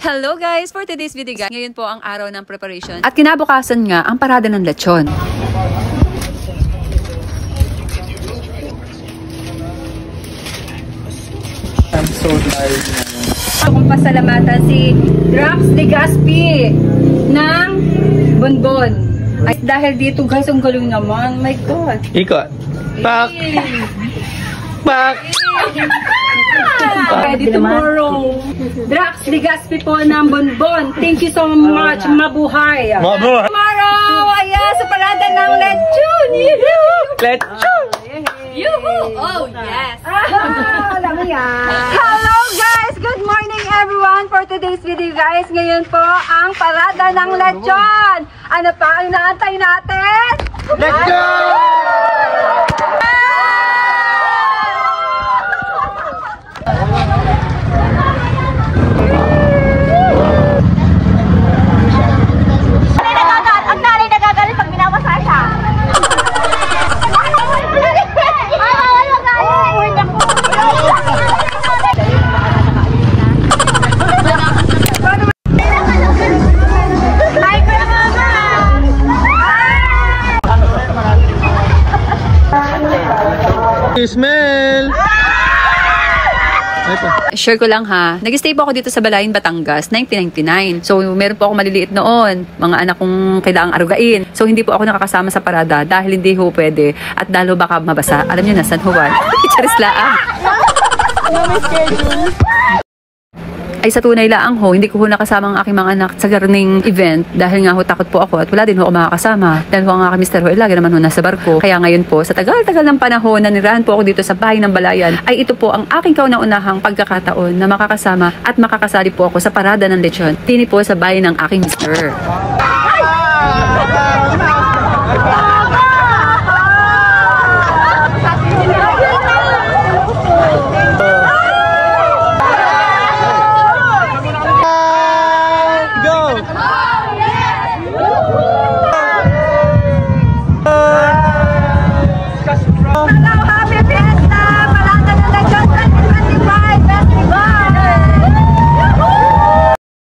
Hello guys! For today's video guys, ngayon po ang araw ng preparation. At kinabukasan nga ang parada ng lechon. I'm so tired na. Akong pasalamatan si Drax Legaspi ng Bonbon. At dahil dito guys, ang galing naman. My God! Ikot! Pak! Pak! Ready tomorrow. Drax Legaspi po ng Bonbon. Thank you so much. Mabuhay. Mabuhay. Tomorrow, ayan, sa parada ng lechon. Lechon! Yuhu! Oh, yes! Alam mo yan. Hello guys! Good morning everyone! For today's video guys, ngayon po ang parada ng lechon. Ano pa ang inaantay natin? Lechon! Ang nanay nagagalit pag binabasa siya. Smell! Share ko lang ha, nag-stay po ako dito sa Balayin, Batangas, 1999. So, meron po ako maliliit noon, mga anak kong kailangang arugain. So, hindi po ako nakakasama sa parada dahil hindi ho pwede. At dahil baka mabasa, alam nyo na, San Juan. Charis laang. Ay sa tunay laang ho, hindi ko ho nakasama ang aking mga anak sa gardening event dahil nga ho takot po ako at wala din ho ako makakasama dahil ho ang aking mister ho lagi naman ho nasa barko. Kaya ngayon po sa tagal-tagal ng panahon na nirahan po ako dito sa bahay ng Balayan ay ito po ang aking kauna-unahang pagkakataon na makakasama at makakasali po ako sa parada ng lechon. Tini po sa bahay ng aking mister.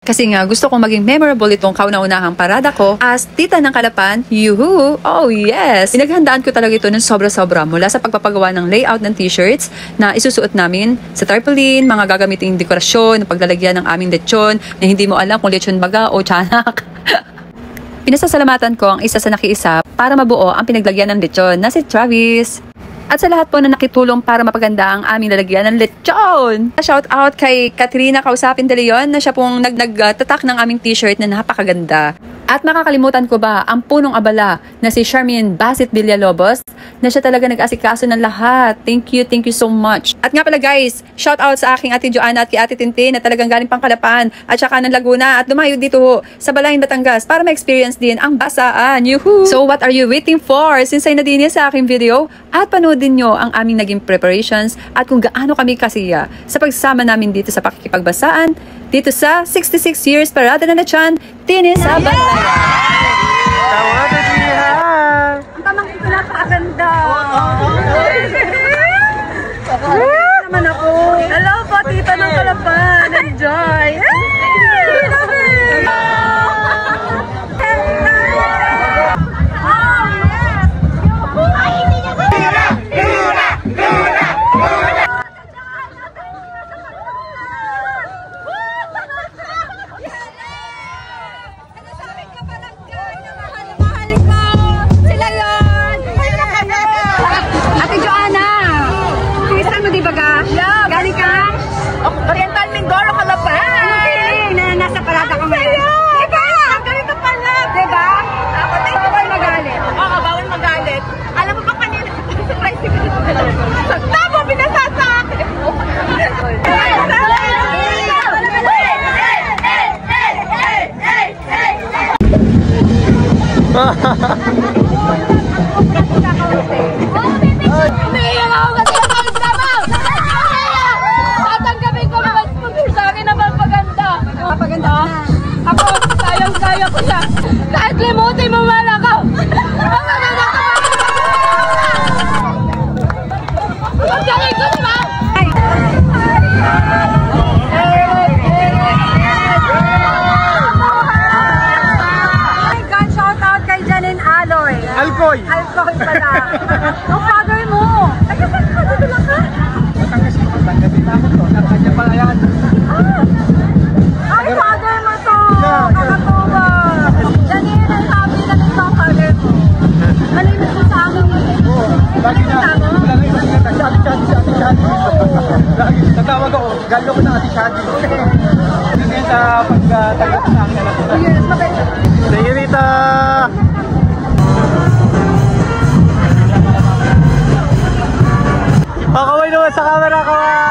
Kasi nga, gusto kong maging memorable itong kauna-unahang parada ko as tita ng Kalapan. Yuhu! Oh yes! Pinaghandaan ko talaga ito ng sobra-sobra mula sa pagpapagawa ng layout ng t-shirts na isusuot namin sa tarpaulin, mga gagamiting dekorasyon, paglalagyan ng aming lechon na hindi mo alam kung lechon baga o tiyanak. Pinasasalamatan ko ang isa sa nakiisa para mabuo ang pinaglagyan ng lechon na si Travis. At sa lahat po na nakitulong para mapaganda ang aming lalagyan ng lechon. Shout out kay Katrina Kausapin de Leon na siya pong nagtatak ng aming t-shirt na napakaganda. At makakalimutan ko ba ang punong abala na si Charmaine Basit Villalobos na siya talaga nag-asikaso ng lahat. Thank you so much. At nga pala guys, shout out sa aking ate Joanna at kay ate Tintin na talagang galing pang Kalapan at saka ng Laguna at dumayo dito ho sa Balayin, Batangas para ma-experience din ang basaan. Yuhu! So what are you waiting for? Since ay nadini sa aking video at panoodin nyo ang aming naging preparations at kung gaano kami kasiya sa pagsama namin dito sa pakikipagbasaan dito sa 66 years parada ng lechon, Tini sa Balayan. Tawagan niya! Ang tamang ito napakaganda. Naman ako. Hello po, tita ng Kalapan. Enjoy. Ate Joanna, pinsan mo di ba ga? Yeah. Galing ka? Oriental Mindoro, Kalapan. Ano feeling na nasa parada ko ngayon? Diba? Ganito pala. Diba? Ako tayo Bawal magalit. Oo, bawal magalit. Alam mo ba kanina? Surprise ko. Tama, binasa sa akin. Umiiyak ako kasi nakalit trabaho. Tatanggapin ko naman sa akin na magpaganda. Kapaganda na. Ako, sayang-saya ko siya. Kahit limutin mo man ako. Ang maganda ka. Ang galing ko, diba? niya pala yan. Ay, father mo to! Kakatuwa! Yan yun ang sabi na nito, father mo. Malimit mo sa amin. Lagi na, lagi na, Shadi. Lagi, natawag ako, galo ko na Ate Shadi. Yun yan sa pagtagal sa akin anak ko. Yes, mabait. Thank you, Rita! Kaway naman sa camera, kaway!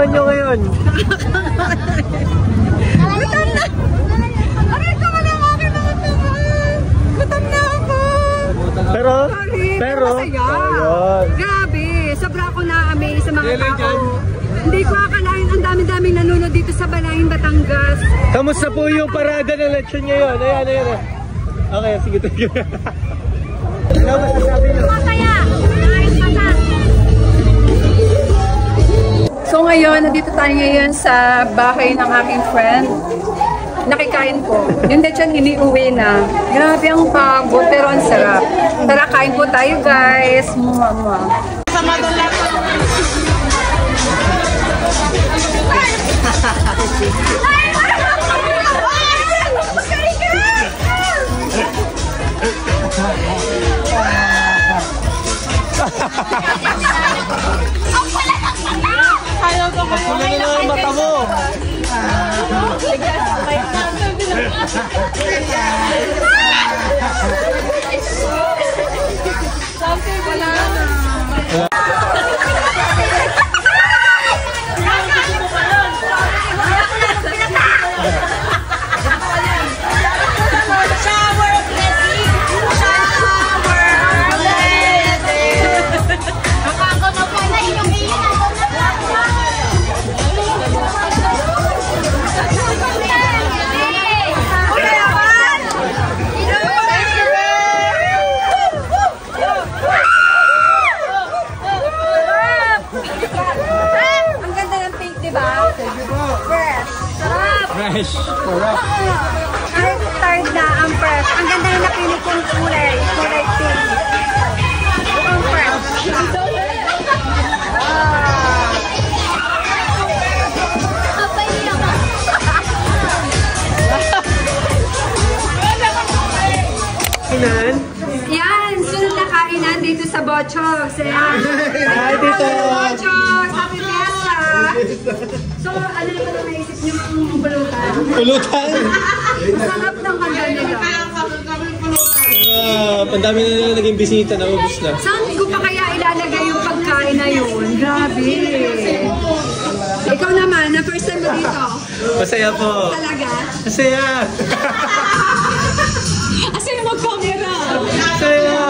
nararamdaman nyo ngayon? Gutom na! Aray ko ka lang aking mga tuman! Gutom na ako! Pero, Masaya! ayun. Grabe! Sobra ako na-amaze sa mga tao. Hindi ko akalain ang dami-daming nanonood dito sa Balayin, Batangas. Kamusta po yung parada ng lechon ngayon? Ayan. Okay, sige, sige. Ano masasabi nyo? Masaya! Nice masaya! So ngayon, nandito tayo ngayon sa bahay ng aking friend. Nakikain po. Yung lechon iniuwi na. Grabe ang pagod, pero ang sarap. Tara, kain po tayo guys. Mua. Pula na ang mata mo. Ang ganda ng pink, di ba? Fresh. Sarap. Fresh. Sarap. Kahit tired na ang fresh. Ang ganda na napili kong kulay. Kulay pink. Ang fresh. Inan? Yan, sunod na kainan dito sa Bochogs. Ayan. Hi, Tito. Bochogs, happy fiesta. So, ano naman ang naisip niyo yung pulutan? Pulutan. Sarap ng handa nila. Ang dami na naging bisita, naubos na. Saan ko pa kaya ilalagay yung pagkain na yun? Grabe. Ikaw naman, na first time mo dito. Masaya po. Talaga? Masaya. Asa yung mag-camera? Masaya.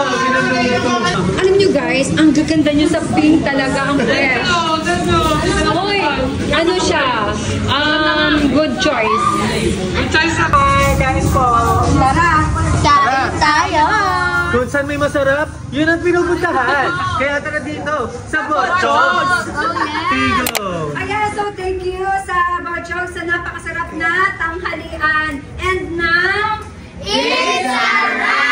Alam nyo guys, ang gaganda nyo sa pink talaga ang fresh. Oy, ano siya? Good choice. Good choice na. Hi, guys po. Tara, kain tayo! Kung saan may masarap, yun ang pinupuntahan. Kaya tara dito, sa Bochogs. Tigo. Ayan, so thank you sa Bochogs sa napakasarap na tanghalian. And now, it's a wrap!